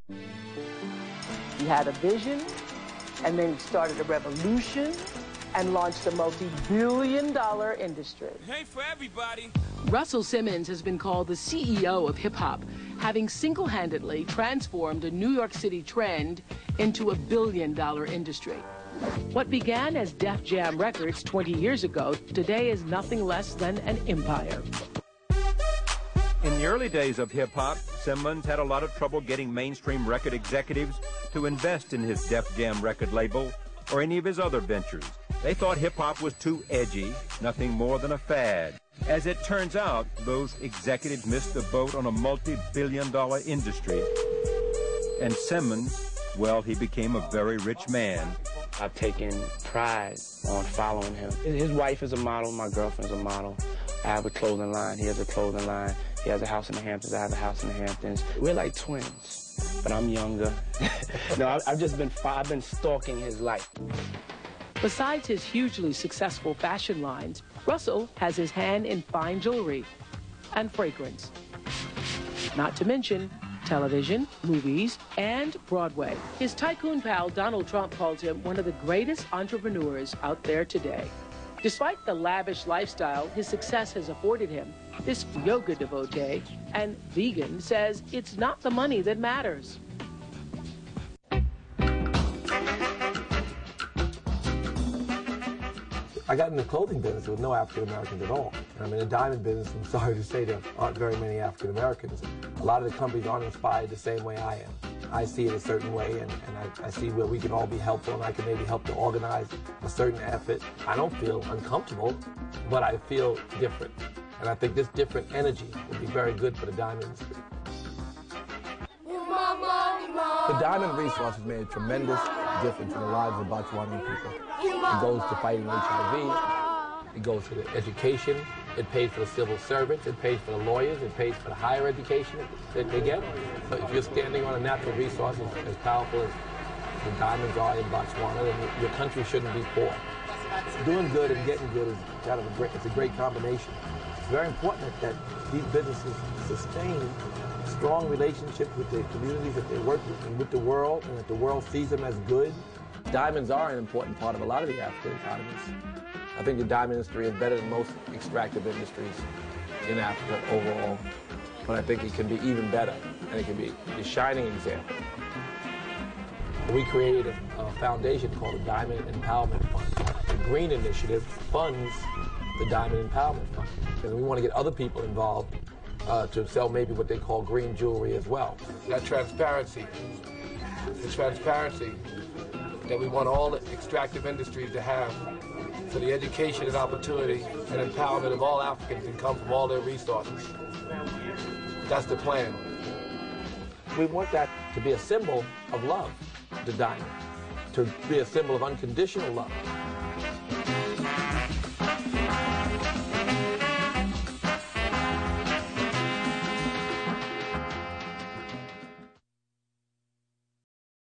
He had a vision, and then he started a revolution and launched a multi-billion-dollar industry. Hey, for everybody. Russell Simmons has been called the CEO of hip-hop, having single-handedly transformed a New York City trend into a billion-dollar industry. What began as Def Jam Records 20 years ago, today is nothing less than an empire. In the early days of hip-hop, Simmons had a lot of trouble getting mainstream record executives to invest in his Def Jam record label or any of his other ventures. They thought hip-hop was too edgy, nothing more than a fad. As it turns out, those executives missed the boat on a multi-billion-dollar industry. And Simmons, well, he became a very rich man. I've taken pride on following him. His wife is a model, my girlfriend's a model. I have a clothing line, he has a clothing line. He has a house in the Hamptons, I have a house in the Hamptons. We're like twins, but I'm younger. No, I've been stalking his life. Besides his hugely successful fashion lines, Russell has his hand in fine jewelry and fragrance. Not to mention television, movies, and Broadway. His tycoon pal Donald Trump calls him one of the greatest entrepreneurs out there today. Despite the lavish lifestyle his success has afforded him, this yoga devotee and vegan says it's not the money that matters. I got in the clothing business with no African Americans at all. And I'm in the diamond business, I'm sorry to say there aren't very many African Americans. A lot of the companies aren't inspired the same way I am. I see it a certain way, and I see where we can all be helpful, and I can maybe help to organize a certain effort. I don't feel uncomfortable, but I feel different. And I think this different energy would be very good for the diamond industry. The diamond resource has made a tremendous difference in the lives of Botswana people. It goes to fighting HIV, it goes to the education, it pays for the civil servants, it pays for the lawyers, it pays for the higher education that they get. So if you're standing on a natural resource as powerful as the diamonds are in Botswana, then your country shouldn't be poor. Doing good and getting good is kind of it's a great combination. It's very important that these businesses sustain strong relationships with the communities that they work with and with the world, and that the world sees them as good. Diamonds are an important part of a lot of the African economies. I think the diamond industry is better than most extractive industries in Africa overall, but I think it can be even better, and it can be a shining example. We created a foundation called the Diamond Empowerment Fund. The Green Initiative funds the Diamond Empowerment Fund, and we want to get other people involved to sell maybe what they call green jewelry as well. That transparency, the transparency that we want all extractive industries to have, so the education and opportunity and empowerment of all Africans can come from all their resources. That's the plan. We want that to be a symbol of love, the diamond, to be a symbol of unconditional love.